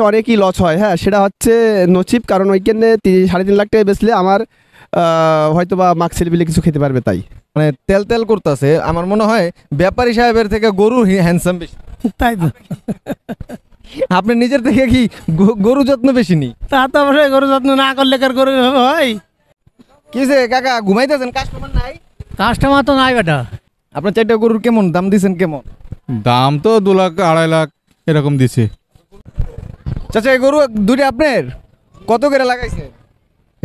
অনেকই লস হয়, হ্যাঁ, সেটা হচ্ছে নচিব, কারণ ওইখানে 3.5 লাখ টাকা বেচলে আমার হয়তো বা মাক ছেলে বিলে কিছু খেতে পারবে তাই। মানে তেল তেল করতেছে, আমার মনে হয় ব্যাপারী সাহেবের থেকে গরু হ্যান্ডসাম বেশি। তাই তো। আপনি নিজের থেকে কি গরু যত্ন বেশি নি? তা তো অবশ্যই গরু যত্ন না করলে কার গরু এভাবে হয়? কিসে কাকা ঘুমাইতেছেন? কাস্টমার নাই? কাস্টমার তো নাই বেটা। আপনার 4টা গরুর কেমন দাম দিছেন? কেমন দাম তো 2 লাখ 2.5 লাখ এরকম দিছে। চাচা এই গরু দুইটা আপনার কত করে লাগাইছে?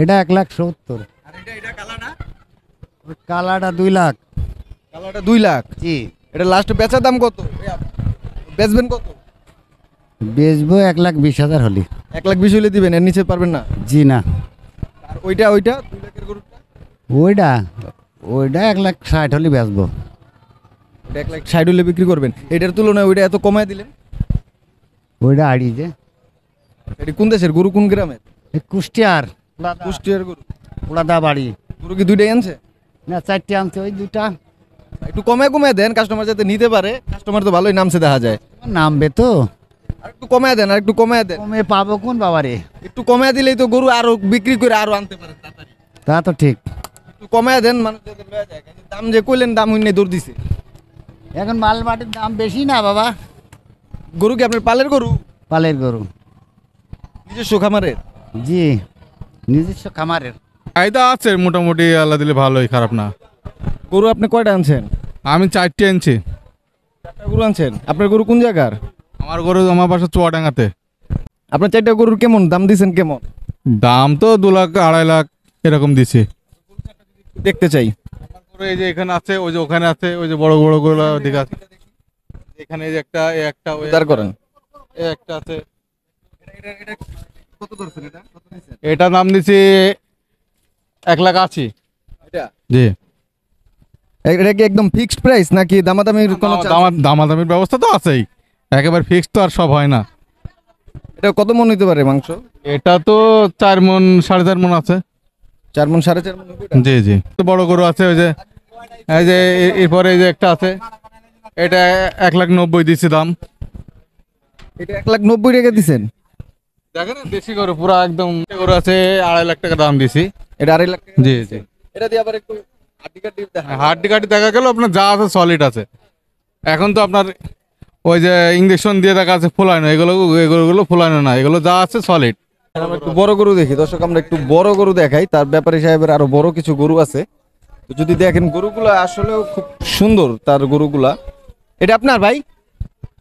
এটা 1,70,000। আর এটা কালাটা? কালাটা 2 লাখ। কালাটা 2 লাখ। জি। এটা লাস্ট বেচার দাম কত? বেচবেন কত? বেচবো 1,20,000 হলি। 1,20,000 হলে দিবেন, এর নিচে পারবেন না? জি না। আর ওইটা 2 লাখের গরুটা? ওইটা ওইটা 1,60,000 হলি বেচবো। এটা 1,60,000 হলে বিক্রি করবেন। এটার তুলনায় ওইটা এত কমায় দিলেন? ওইটা আড়ি যে। এটা কোন দেশের গরু, কোন গ্রামের? এই কুষ্টিয়ার কুষ্টিয়ার গরু। ওলাদা বাড়ি। গরু কি দুইটাই আনছে? না 4টে আনছে, ওই 2টা। একটু কমায় দেন, কাস্টমার যাতে নিতে পারে। কাস্টমার তো ভালোই নামছে দেখা যায়। নামবে তো। আর একটু কমায় দেন, আর একটু কমায় দেন। কমে পাবো কোন বাবারে? একটু কমায় দিলেই তো গরু আরো বিক্রি করে আরো আনতে পারে তাড়াতাড়ি। তা তো ঠিক। একটু কমায় দেন, মানুষ যাতে লয়ে যায়। দাম যে কইলেন, দাম হইনে দৌড় দিছে। এখন মাল মাটির দাম বেশি না বাবা। গরু কি আপনার পালের গরু? পালের গরু। নিজস্ব খামারের? জি, নিজস্ব খামারের। ফায়দা আছে মোটামুটি, আল্লাহ দিলে ভালোই, খারাপ না। গরু আপনি কয়টা আনছেন? আমি 4টে আনছি। 4টা গরু আনছেন। আপনার গরু কোন জায়গার? আমার গরু আমার বাসা চুয়াডাঙ্গাতে। আপনার 4টা গরুর কেমন দাম দিছেন? কেমন দাম তো 2 লাখ 2.5 লাখ এরকম দিছে। দেখতে চাই। এই যে এখানে আছে, ওই যে ওখানে আছে, ওই যে বড় বড় গুলো ওদিকে আছে। এখানে এই যে একটা, এই একটা, ওই উদ্ধার করেন। এই একটা আছে। কত ধরছেন এটা? কত দিছেন? এটা দাম দিছি 1,80,000। এটা জি। এটা কি একদম ফিক্সড প্রাইস নাকি দামাদামির কোনো দামাদামির ব্যবস্থা তো আছেই, একেবারে ফিক্সড তো আর সব হয় না। এটা কত মন হইতে পারে মাংস? এটা তো 4 মণ 4.5 মণ আছে। 4 মন 4.5 মন হবে এটা? জি জি। তো বড় গরু আছে, ওই যে এই যে এরপরে এই যে একটা আছে, এটা 1,90,000 দিচ্ছি দাম। এটা 1,90,000 টাকা দিছেন? দেখেন দেশি গরু পুরা একদম। গরু আছে 2.5 লাখ টাকা দাম দিছি। এটা 2.5 লাখ টাকা? জি জি। এটা দিয়ে আবার একটু হাড্ডি কাড্ডি দেখা। হাড্ডি কাটি দেখা গেল আপনার যা আছে সলিড আছে। এখন তো আপনার ওই যে ইঞ্জেকশন দিয়ে দেখা আছে ফোলানো, এগুলো ফোলানো না, এগুলো যা আছে সলিড। আমরা একটু বড় গরু দেখি দর্শক, আমরা একটু বড় গরু দেখাই। তার ব্যাপারী সাহেবের আরো বড় কিছু গরু আছে, তো যদি দেখেন গরুগুলা আসলেও খুব সুন্দর তার গরুগুলা। এটা আপনার ভাই?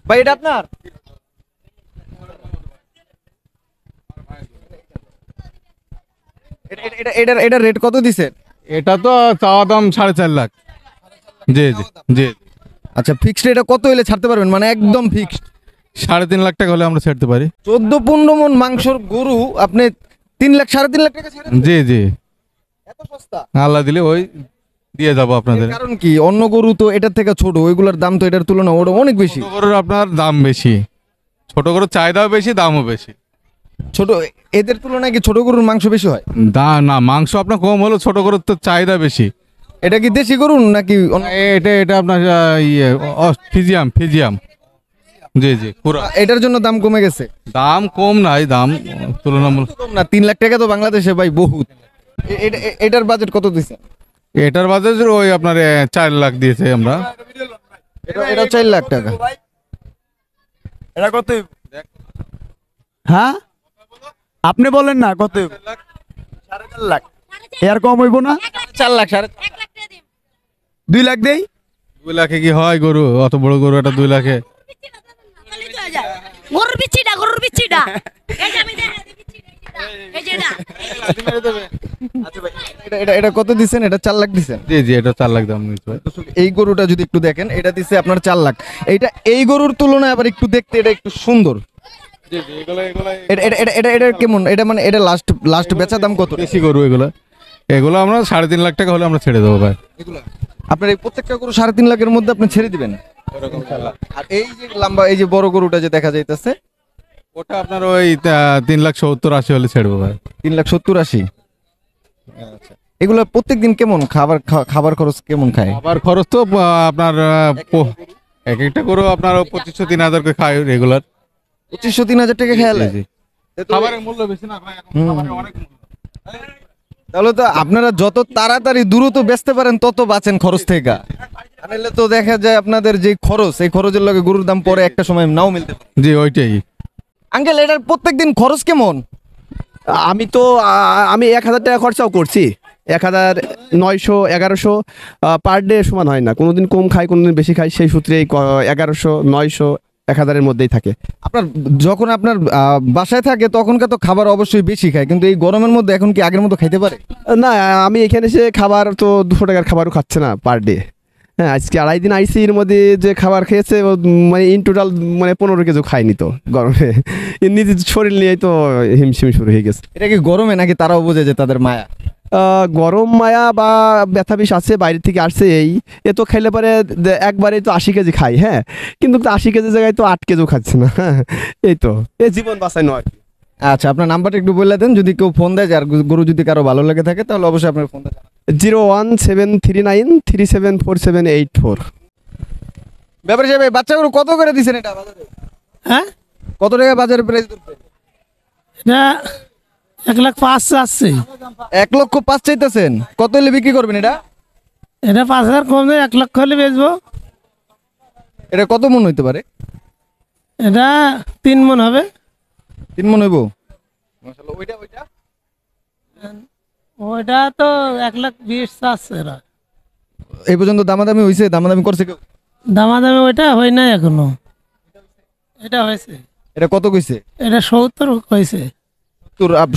ভাই এটা আপনার? এটা রেট কত দিছেন? এটা তো চাওয়া দাম 4.5 লাখ। জি জি জি। আচ্ছা, ফিক্সড এটা কত হলে ছাড়তে পারবেন, মানে একদম ফিক্সড? 3.5 লাখ টাকা হলে আমরা ছাড়তে পারি। 14-15 মন মাংসর গরু আপনি 3 লাখ 3.5 লাখ টাকা ছাড়েন? জি জি। এত সস্তা? আল্লাহ দিলে ওই দিয়ে যাবো আপনাদের। এর কারণ কি? অন্য গরু তো এটার থেকে ছোট, ওইগুলোর দাম তো এটার তুলনায় ওটা অনেক বেশি। ছোট গরুর আপনার দাম বেশি, ছোট গরুর চাহিদাও বেশি, দামও বেশি। ছোট এদের তুলনায় কি ছোট গরুর মাংস বেশি হয়? না, মাংস আপনার কম হলো, ছোট গরুর তো চাহিদা বেশি। এটা কি দেশি গরু নাকি এটা আপনার ইয়ে ফিজিয়াম। জি জি পুরো। এটার জন্য দাম কমে গেছে? দাম কম নাই, দাম তুলনামূলক কম না, 3 লাখ টাকা তো বাংলাদেশে ভাই বহুত। এটার বাজেট কত দিছে? এটার বাজার ওই আপনার 4 লাখ দিয়েছে আমরা। এটা 4 লাখ টাকা। এটা কত? হ্যাঁ, আপনি বলেন না কত? 4.5 লাখ। এর কম হইব না? 4 লাখ 2 লাখ দেই। 2 লাখে কি হয় গরু? অত বড় গরু এটা 2 লাখে? গরুর বিচিটা এই যে আমি এই যে এটা কত দিছেন? এটা 4 লাখ দিছেন? জি জি, এটা 4 লাখ দাম নিচ্ছে ভাই। এই গরুটা যদি একটু দেখেন, এটা দিছে আপনার 4 লাখ। এইটা এই গরুর তুলনায় আবার একটু দেখতে এটা একটু সুন্দর। জি জি, এগুলো এটা কেমন? এটা মানে এটা লাস্ট বেচা দাম কত? দেশি গরু এগুলো আমরা 3.5 লাখ টাকা হলে আমরা ছেড়ে দেবো ভাই। আপনার এই প্রত্যেকটা গরু 3.5 লাখের মধ্যে আপনি ছেড়ে দিবেন? আর এই যে লম্বা এই যে বড় গরুটা যে দেখা যাইতেছে, ওটা আপনার ওই 3,70,000-80 হলে ছেড়বো ভাই। 3,70,000-80? আচ্ছা, এগুলো প্রত্যেকদিন কেমন খাবার খরচ কেমন খায়? খাবার খরচ তো আপনার এক একটা গরু আপনার 2,500-3,000 করে খায় রেগুলার। 2500-3000 টাকা খেয়াল জি, জি। খাবারের মূল্য বেশি না ভাই, এখন খাবারের অনেক মূল্য। তাহলে তো আপনারা যত তাড়াতাড়ি দ্রুত বেচতে পারেন তত বাঁচেন খরচ থেকে। নাহলে তো দেখা যায় আপনাদের যে খরচ, এই খরচের লগে গরুর দাম পরে একটা সময় নাও মিলতে পারে। জি ওইটাই। আঙ্কেল এটার প্রত্যেকদিন খরচ কেমন? আমি তো আমি 1000 টাকা খরচাও করছি, 1900 1100 পার ডে সমান হয় না, কোনোদিন কম খাই কোনোদিন বেশি খাই, সেই সূত্রে 1100 900 1000-এর মধ্যেই থাকে। আপনার যখন আপনার বাসায় থাকে তখনকার তো খাবার অবশ্যই বেশি খায়, কিন্তু এই গরমের মধ্যে এখন কি আগের মতো খাইতে পারে? না, আমি এখানে এসে খাবার তো 200 টাকার খাবারও খাচ্ছে না পার ডে। হ্যাঁ, আজকে 2.5 দিন আইসি, এর মধ্যে যে খাবার খেয়েছে ও মানে ইন টোটাল মানে 15 কেজি খায়নি তো গরমে। এর নিজের শরীর নিয়েই তো হিমশিম শুরু হয়ে গেছে। এটা কি গরমে নাকি তারাও বোঝে যে তাদের মায়া? গরম মায়া বা ব্যথা বিষ আছে, বাইরে থেকে আসছে, এ তো খেলে পরে একবারে তো 80 কেজি খাই। হ্যাঁ, কিন্তু 80 কেজি জায়গায় তো 8 কেজিও খাচ্ছে না। হ্যাঁ, এই তো এই জীবন বাঁচানো আর কি। আচ্ছা, আপনার নাম্বারটা একটু বলে দেন, যদি কেউ ফোন দেয়, আর গরু যদি কারো ভালো লেগে থাকে তাহলে অবশ্যই আপনার ফোন দেন। 01739374784। ব্যাপারী সাহেব, এই বাচ্চা গরু কত করে দিছেন এটা বাজারে? হ্যাঁ, কত টাকা বাজারে প্রাইস ধরছে? এটা 1,05,000 আসছে। 1,05,000 চাইতেছেন? কত হলে বিক্রি করবেন এটা? এটা 5,000 কম দেয়, 1 লক্ষ হলে বেচবো। এটা কত মন হইতে পারে? এটা 3 মণ হবে। 3 মন হইব? মাশাআল্লাহ। ওইটা ওইটা তো 1,20,000 চাচ্ছে এরা। এই পর্যন্ত দামাদামি হইছে? দামাদামি করছে কেউ? দামাদামি ওইটা হয় নাই এখনো, এটা হয়েছে। এটা কত কইছে? এটা 70 হয়েছে।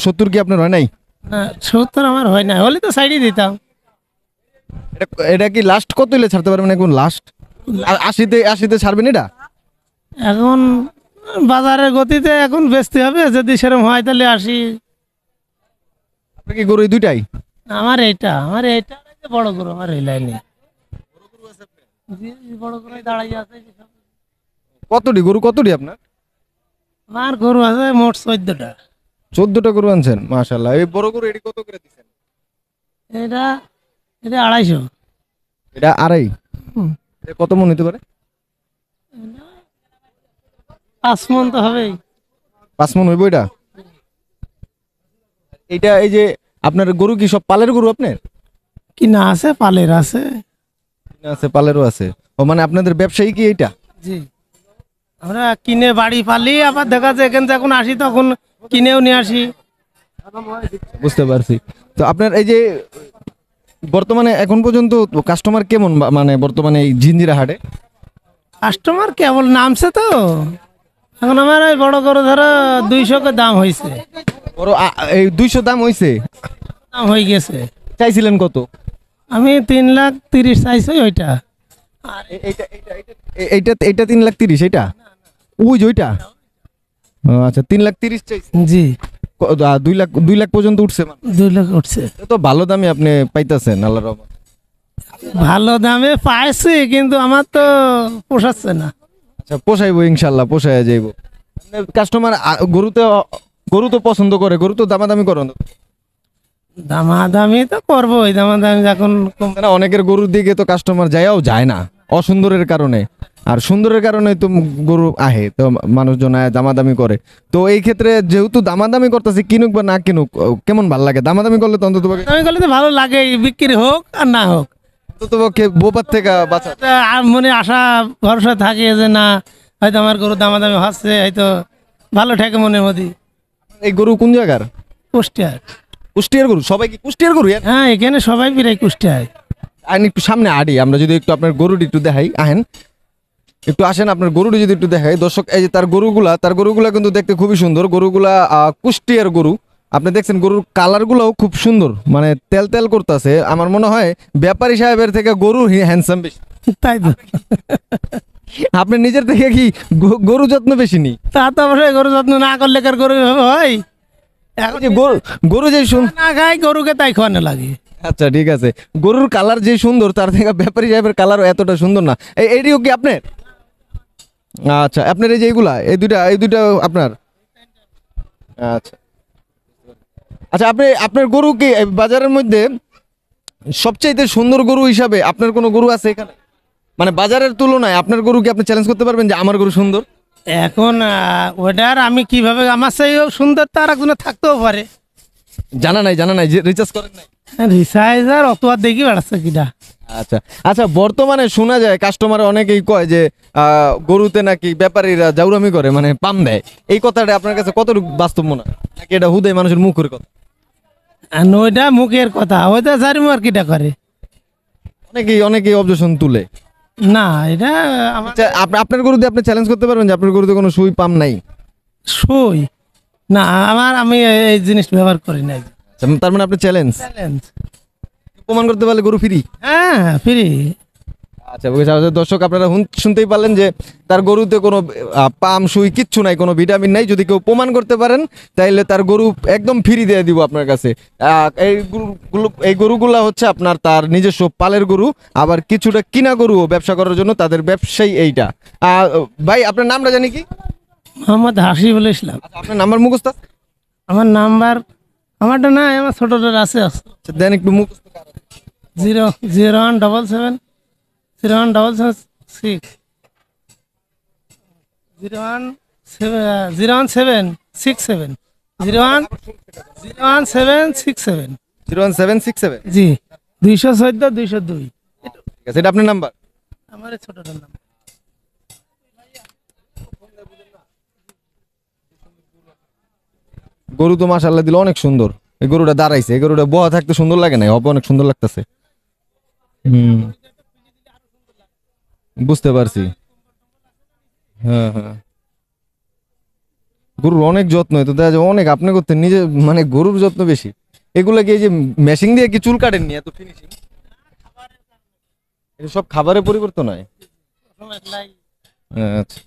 70 কি আপনার হয় নাই? না, 70 আমার হয় না, হলে তো সাইডই দিতাম। এটা কি লাস্ট কত হইলে ছাড়তে পারবেন এখন? লাস্ট 80তে ছাড়বেন এটা? এখন বাজারের গতিতে এখন বেচতে হবে, যদি সেরকম হয় তাহলে 80। আপনার কি গরু এই দুইটাই? আমার এইটা বড় গরু, আমার এই লাইনে বড় গরু দাঁড়াই আছে। কতটি গরু, কতটি আপনার? আমার গরু আছে মোট 14টা। 14টা গরু আনছেন, মাশাআল্লাহ। এই বড় গরু এটি কত করে দিচ্ছেন? এটা 250। এটা আড়াই? এটা কত মন হইতে পারে? 5 মণ তো হবেই। 5 মন হইব এটা? এটা এই যে আপনার গরু কি সব পালের গরু আপনার? কিনা আছে, পালের আছে। আছে, পালেরও আছে। ও মানে আপনাদের ব্যবসায়ী কি এইটা? জি, আমরা কিনে বাড়ি পালি, আবার দেখা যায় এখান থেকে যখন আসি তখন কিনেও নিয়ে আসি। বুঝতে পারছি। তো আপনার এই যে বর্তমানে এখন পর্যন্ত কাস্টমার কেমন, মানে বর্তমানে এই জিঞ্জিরা হাটে? কাস্টমার কেবল নামছে তো। এখন আমার ওই বড় গরু ধরো 200 কে দাম হয়েছে। বড় এই 200 দাম হইছে? দাম হয়ে গেছে। চাইছিলেন কত? আমি 3,30,000 চাইছি ওইটা। এইটা 3,30,000? এইটা ওই যে ওইটা? আচ্ছা, 3,30,000 চাইছি। জি, 2 লাখ পর্যন্ত উঠছে? 2 লাখ উঠছে। তো ভালো দামে আপনি পাইতেছেন, আল্লাহর রহমত। ভালো দামে পাইছি, কিন্তু আমার তো পোষাচ্ছে না। আচ্ছা, পোষাইবো ইনশাল্লাহ, পোষায় যাইব। কাস্টমার গরু তো পছন্দ করে, গরু তো দামাদামি করো না? দামাদামি তো করবোই, দামাদামি যখন না, অনেকের গরুর দিকে তো কাস্টমার যায়ও যায় না অসুন্দরের কারণে, আর সুন্দরের কারণে তো গরু আহে, তো মানুষজন আয় দামাদামি করে। তো এই ক্ষেত্রে যেহেতু দামাদামি করতেছে, কিনুক বা না কিনুক, কেমন ভালো লাগে দামাদামি করলে? তো অন্তত দামি করলে তো ভালো লাগে, বিক্রি হোক আর না হোক। পক্ষে বোপার থেকে বাঁচা। আর মনে আশা ভরসা থাকে যে না, হয়তো আমার গরু দামাদামি হচ্ছে, হয়তো ভালো ঠেকে মনের মধ্যে। এই গরু কোন জায়গার? কুষ্টিয়ার। কুষ্টিয়ার গরু? সবাই কি কুষ্টিয়ার গরু? হ্যাঁ, এখানে সবাই প্রায় কুষ্টিয়ায়। আইন একটু সামনে আড়ি, আমরা যদি একটু আপনার গরুটি একটু দেখাই, আহেন একটু আসেন, আপনার গরুটি যদি একটু দেখাই দর্শক। এই যে তার গরুগুলা কিন্তু দেখতে খুবই সুন্দর। গরুগুলা কুষ্টিয়ার গরু। আপনি দেখছেন গরুর কালারগুলোও খুব সুন্দর, মানে তেল তেল করতেছে। আমার মনে হয় ব্যাপারী সাহেবের থেকে গরু হ্যান্ডসাম বেশি। তাই তো। আপনি নিজের থেকে কি গরু যত্ন বেশি নি? তা তো অবশ্যই, গরু যত্ন না করলে কার গরু হয়? এখন যে গরু যে না খাই, গরুকে তাই খাওয়ানো লাগে। আচ্ছা, ঠিক আছে। গরুর কালার যে সুন্দর, তার থেকে ব্যাপারী সাহেবের কালারও এতটা সুন্দর না। এইটিও কি আপনার? আচ্ছা, আপনার এই যে এই দুইটা আপনার? আচ্ছা আচ্ছা, আপনার গরু কি বাজারের মধ্যে সবচাইতে সুন্দর গরু হিসাবে আপনার কোনো গরু আছে এখানে? মানে বাজারের তুলনায় আপনার গরু কি আপনি চ্যালেঞ্জ করতে পারবেন যে আমার গরু সুন্দর? এখন ওটার আমি কিভাবে, আমার চেয়েও সুন্দর তো আর একজনের থাকতেও পারে। জানা নাই যে রিচার্জ করেন নাই। রিসাইজ আর অত আর দেখি বেড়াচ্ছে কিটা। আচ্ছা আচ্ছা, বর্তমানে শোনা যায় কাস্টমার অনেকেই কয় যে গরুতে নাকি ব্যাপারীরা জাউরামি করে, মানে পাম দেয়। এই কথাটা আপনার কাছে কতটুকু বাস্তব মনে হয়, নাকি এটা হুদাই মানুষের মুখের কথা? আর ওইটা মুখের কথা, ওইটা জারি আর কিটা করে। অনেকেই অবজেকশন তুলে। না এটা আমার আচ্ছা, আপনার গরুতে আপনি চ্যালেঞ্জ করতে পারবেন যে আপনার গরুতে কোনো সুই পাম নাই? সই না, আমি এই জিনিস ব্যবহার করি না। আচ্ছা, তার মানে আপনি চ্যালেঞ্জ চ্যালেঞ্জ, প্রমাণ করতে পারলে গরু ফ্রি। হ্যাঁ ফ্রি। আচ্ছা দর্শক, আপনারা শুনতেই পারলেন যে তার গরুতে কোনো পাম সুই কিচ্ছু নাই, কোনো ভিটামিন নাই। যদি কেউ প্রমাণ করতে পারেন তাইলে তার গরু একদম ফ্রি দিয়ে দিব আপনার কাছে। এই গরুগুলা হচ্ছে আপনার তার নিজস্ব পালের গরু, আবার কিছুটা কিনা গরুও ব্যবসা করার জন্য তাদের ব্যবসায়ী এইটা। ভাই আপনার নামটা জানি কি? মোহাম্মদ হাসিবুল ইসলাম। আচ্ছা, আপনার নাম্বার মুখস্থ আছে? আমার নাম্বার, আমারটা না, আমার ছোটটার আছে। আচ্ছা, দেন একটু মুখস্থ। 00177 01776 01767 01767 01767। জি 214 202। ঠিক আছে, এটা আপনার নাম্বার? আমার এই ছোটটার নাম। গরু তো মাশাআল্লাহ দিল অনেক সুন্দর। এই গরুটা দাঁড়াইছে, এই গরুটা বহা থাকতে সুন্দর লাগে না, হবে অনেক সুন্দর লাগতেছে। বুঝতে পারছি। হ্যাঁ হ্যাঁ, গরুর অনেক যত্ন, তো দেখা যায় অনেক আপনি করতে নিজে, মানে গরুর যত্ন বেশি। এগুলা কি এই যে মেশিং দিয়ে কি চুল কাটেননি এত ফিনিশিং? এটা সব খাবারের পরিবর্তন হয়। আচ্ছা।